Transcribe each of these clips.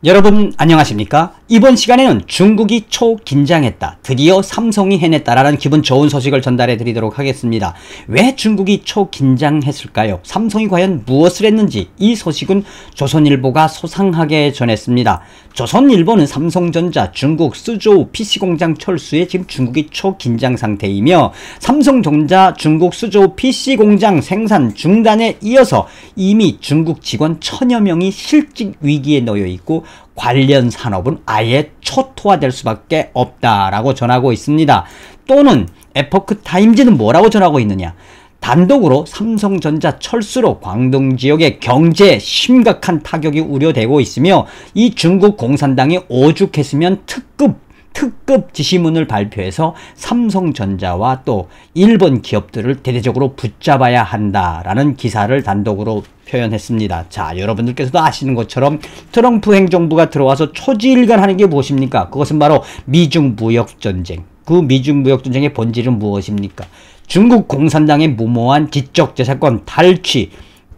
여러분 안녕하십니까? 이번 시간에는 중국이 초긴장했다. 드디어 삼성이 해냈다라는 기분 좋은 소식을 전달해 드리도록 하겠습니다. 왜 중국이 초긴장했을까요? 삼성이 과연 무엇을 했는지 이 소식은 조선일보가 소상하게 전했습니다. 조선일보는 삼성전자 중국 수조우 PC공장 철수에 지금 중국이 초긴장 상태이며 삼성전자 중국 수조우 PC공장 생산 중단에 이어서 이미 중국 직원 1000여 명이 실직 위기에 놓여 있고 관련 산업은 아예 초토화될 수밖에 없다라고 전하고 있습니다. 또는 에포크 타임즈는 뭐라고 전하고 있느냐? 단독으로 삼성전자 철수로 광동 지역의 경제에 심각한 타격이 우려되고 있으며 이 중국 공산당이 오죽했으면 특급 지시문을 발표해서 삼성전자와 또 일본 기업들을 대대적으로 붙잡아야 한다라는 기사를 단독으로 표현했습니다. 자, 여러분들께서도 아시는 것처럼 트럼프 행정부가 들어와서 초지일관 하는 게 무엇입니까? 그것은 바로 미중 무역전쟁. 그 미중 무역전쟁의 본질은 무엇입니까? 중국 공산당의 무모한 지적재산권 탈취,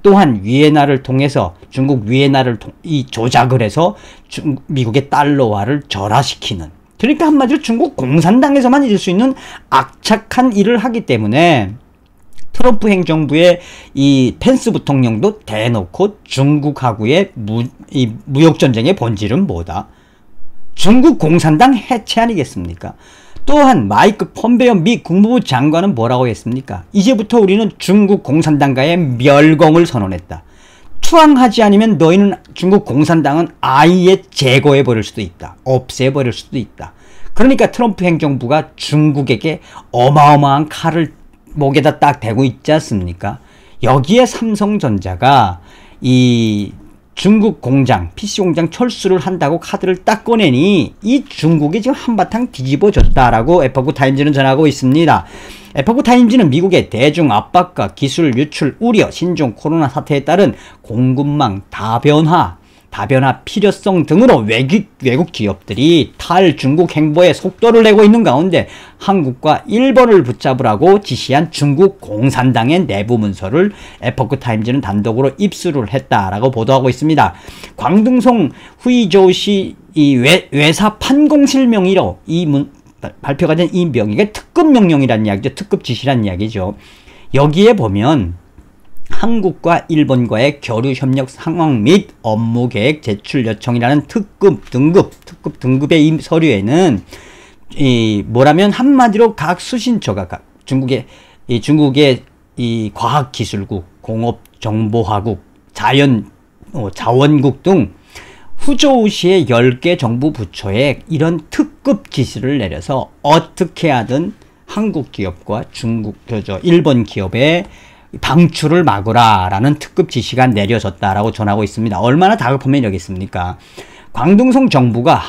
또한 위에나를 통해서 중국 위에나를 조작을 해서 미국의 달러화를 절하시키는, 그러니까 한마디로 중국 공산당에서만 있을 수 있는 악착한 일을 하기 때문에 트럼프 행정부의 이 펜스 부통령도 대놓고 중국하고의 무역전쟁의 본질은 뭐다? 중국 공산당 해체 아니겠습니까? 또한 마이크 폼베이오 미 국무부 장관은 뭐라고 했습니까? 이제부터 우리는 중국 공산당과의 멸공을 선언했다. 투항하지 않으면 너희는 중국 공산당은 아예 제거해버릴 수도 있다. 없애버릴 수도 있다. 그러니까 트럼프 행정부가 중국에게 어마어마한 칼을 목에다 딱 대고 있지 않습니까? 여기에 삼성전자가 이 중국 공장, PC공장 철수를 한다고 카드를 딱 꺼내니 이 중국이 지금 한바탕 뒤집어졌다라고 에포크 타임즈는 전하고 있습니다. 에포크 타임즈는 미국의 대중 압박과 기술 유출 우려, 신종 코로나 사태에 따른 공급망 다변화 필요성 등으로 외국 기업들이 탈중국 행보에 속도를 내고 있는 가운데 한국과 일본을 붙잡으라고 지시한 중국 공산당의 내부 문서를 에포크 타임즈는 단독으로 입수를 했다라고 보도하고 있습니다. 광둥성 후이저우시 이 외사 판공실 명의로 발표가 된 이 명의가 특급 명령이라는 이야기죠. 특급 지시라는 이야기죠. 여기에 보면 한국과 일본과의 교류 협력 상황 및 업무 계획 제출 요청이라는 특급 등급의 이 서류에는 뭐라면 한마디로 각 수신처가 중국의 이 과학기술국, 공업정보화국, 자원국 등 후조우시의 10개 정부 부처에 이런 특급 지시를 내려서 어떻게 하든 한국 기업과 일본 기업의 방출을 막으라 라는 특급 지시가 내려졌다라고 전하고 있습니다. 얼마나 다급하면 이러겠습니까? 광둥성 정부가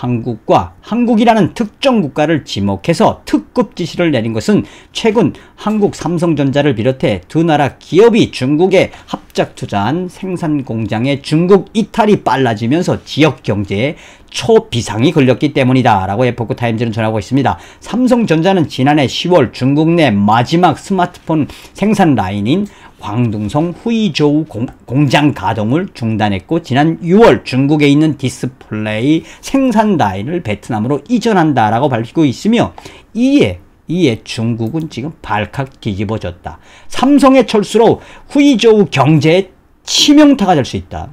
한국이라는 특정 국가를 지목해서 특급 지시를 내린 것은 최근 한국 삼성전자를 비롯해 두 나라 기업이 중국에 합작 투자한 생산 공장의 중국 이탈이 빨라지면서 지역 경제에 초비상이 걸렸기 때문이다 라고 에포크 타임즈는 전하고 있습니다. 삼성전자는 지난해 10월 중국 내 마지막 스마트폰 생산 라인인 광둥성 후이저우 공장 가동을 중단했고 지난 6월 중국에 있는 디스플레이 생산 라인을 베트남으로 이전한다라고 밝히고 있으며 이에 중국은 지금 발칵 뒤집어졌다. 삼성의 철수로 후이저우 경제에 치명타가 될 수 있다.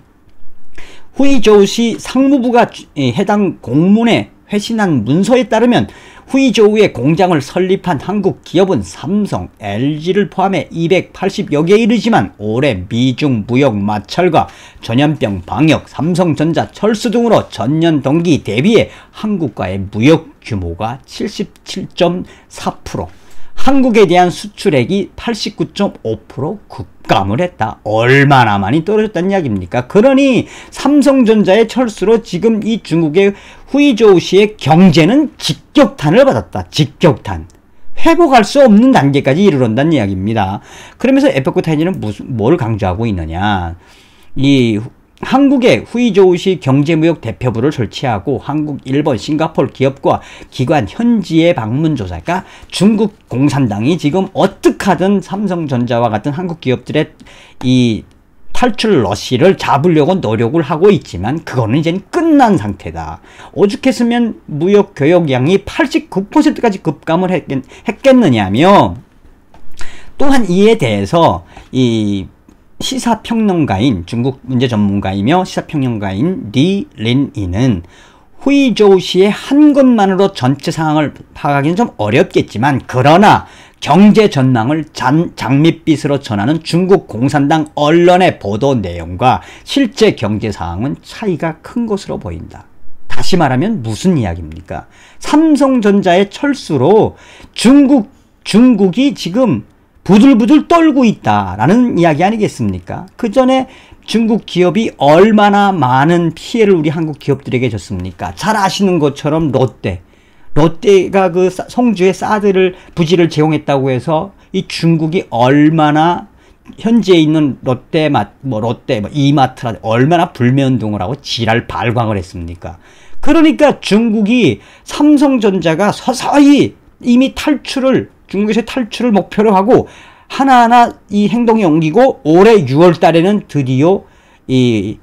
후이저우시 상무부가 해당 공문에 회신한 문서에 따르면 후이저우의 공장을 설립한 한국 기업은 삼성, LG를 포함해 280여 개에 이르지만 올해 미중 무역 마찰과 전염병 방역, 삼성전자 철수 등으로 전년 동기 대비해 한국과의 무역 규모가 77.4%, 한국에 대한 수출액이 89.5% 급감을 했다. 얼마나 많이 떨어졌다는 이야기입니까? 그러니 삼성전자의 철수로 지금 이 중국의 후이저우시의 경제는 직격탄을 받았다. 직격탄. 회복할 수 없는 단계까지 이르렀다는 이야기입니다. 그러면서 에포크 타임즈는 뭘 강조하고 있느냐. 이 한국의 후이저우시 경제무역 대표부를 설치하고 한국, 일본, 싱가포르 기업과 기관 현지의 방문조사, 그러니까 중국 공산당이 지금 어떻게 하든 삼성전자와 같은 한국 기업들의 이 탈출 러시를 잡으려고 노력을 하고 있지만 그거는 이제 끝난 상태다. 오죽했으면 무역 교역량이 89%까지 급감을 했겠느냐며, 또한 이에 대해서 이 시사평론가인, 중국 문제 전문가이며 시사평론가인 리 린이는 후이조우시의 한 것만으로 전체 상황을 파악하기는 좀 어렵겠지만, 그러나 경제 전망을 장밋빛으로 전하는 중국 공산당 언론의 보도 내용과 실제 경제 상황은 차이가 큰 것으로 보인다. 다시 말하면 무슨 이야기입니까? 삼성전자의 철수로 중국이 지금 부들부들 떨고 있다라는 이야기 아니겠습니까? 그 전에 중국 기업이 얼마나 많은 피해를 우리 한국 기업들에게 줬습니까? 잘 아시는 것처럼 롯데가 그 성주에 사드를 부지를 제공했다고 해서 이 중국이 얼마나 현지에 있는 이마트라 얼마나 불매운동을 하고 지랄 발광을 했습니까? 그러니까 중국이 삼성전자가 서서히 이미 중국에서 탈출을 목표로 하고 하나하나 이 행동이 옮기고 올해 6월 달에는 드디어 이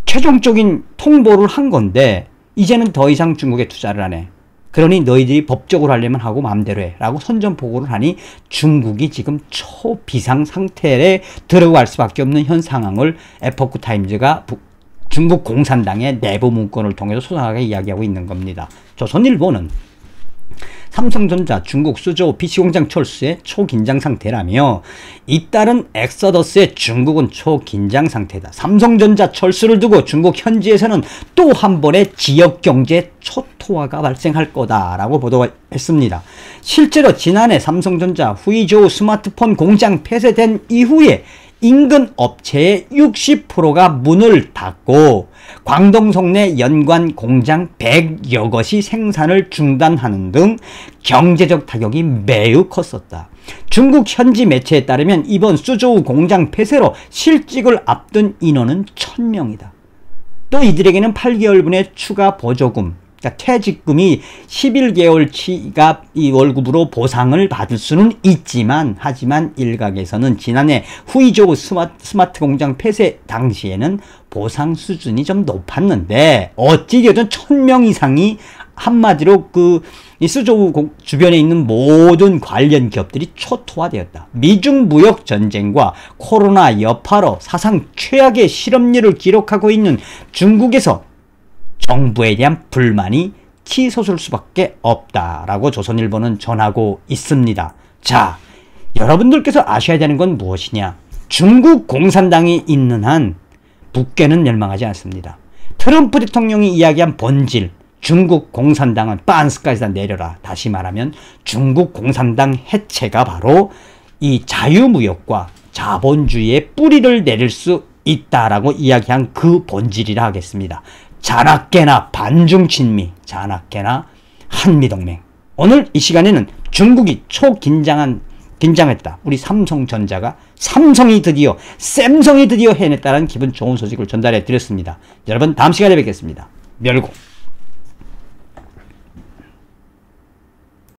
최종적인 통보를 한 건데, 이제는 더 이상 중국에 투자를 안 해. 그러니 너희들이 법적으로 하려면 하고 마음대로 해 라고 선전포고를 하니 중국이 지금 초비상 상태에 들어갈 수밖에 없는 현 상황을 에포크 타임즈가 중국 공산당의 내부 문건을 통해서 소상하게 이야기하고 있는 겁니다. 조선일보는 삼성전자 중국 수조 PC공장 철수의 초긴장 상태라며, 잇따른 엑서더스의 중국은 초긴장 상태다. 삼성전자 철수를 두고 중국 현지에서는 또 한 번의 지역경제 초토화가 발생할 거다라고 보도했습니다. 실제로 지난해 삼성전자 후이조우 스마트폰 공장 폐쇄된 이후에 인근 업체의 60%가 문을 닫고 광동성 내 연관 공장 100여 것이 생산을 중단하는 등 경제적 타격이 매우 컸었다. 중국 현지 매체에 따르면 이번 수조우 공장 폐쇄로 실직을 앞둔 인원은 1000명이다. 또 이들에게는 8개월분의 추가 보조금, 그러니까 퇴직금이 11개월치가 이 월급으로 보상을 받을 수는 있지만, 하지만 일각에서는 지난해 후이조우 스마트 공장 폐쇄 당시에는 보상 수준이 좀 높았는데, 어찌되든 1000명 이상이 한마디로 이 수조우 주변에 있는 모든 관련 기업들이 초토화되었다. 미중 무역 전쟁과 코로나 여파로 사상 최악의 실업률을 기록하고 있는 중국에서 정부에 대한 불만이 치솟을 수밖에 없다라고 조선일보는 전하고 있습니다. 자, 여러분들께서 아셔야 되는 건 무엇이냐? 중국 공산당이 있는 한 북괴는 멸망하지 않습니다. 트럼프 대통령이 이야기한 본질, 중국 공산당은 빤스까지 다 내려라. 다시 말하면 중국 공산당 해체가 바로 이 자유무역과 자본주의의 뿌리를 내릴 수 있다라고 이야기한 그 본질이라 하겠습니다. 자나깨나 반중친미, 자나깨나 한미동맹. 오늘 이 시간에는 중국이 긴장했다. 우리 삼성전자가 샘성이 드디어 해냈다는 기분 좋은 소식을 전달해 드렸습니다. 여러분 다음 시간에 뵙겠습니다. 멸고.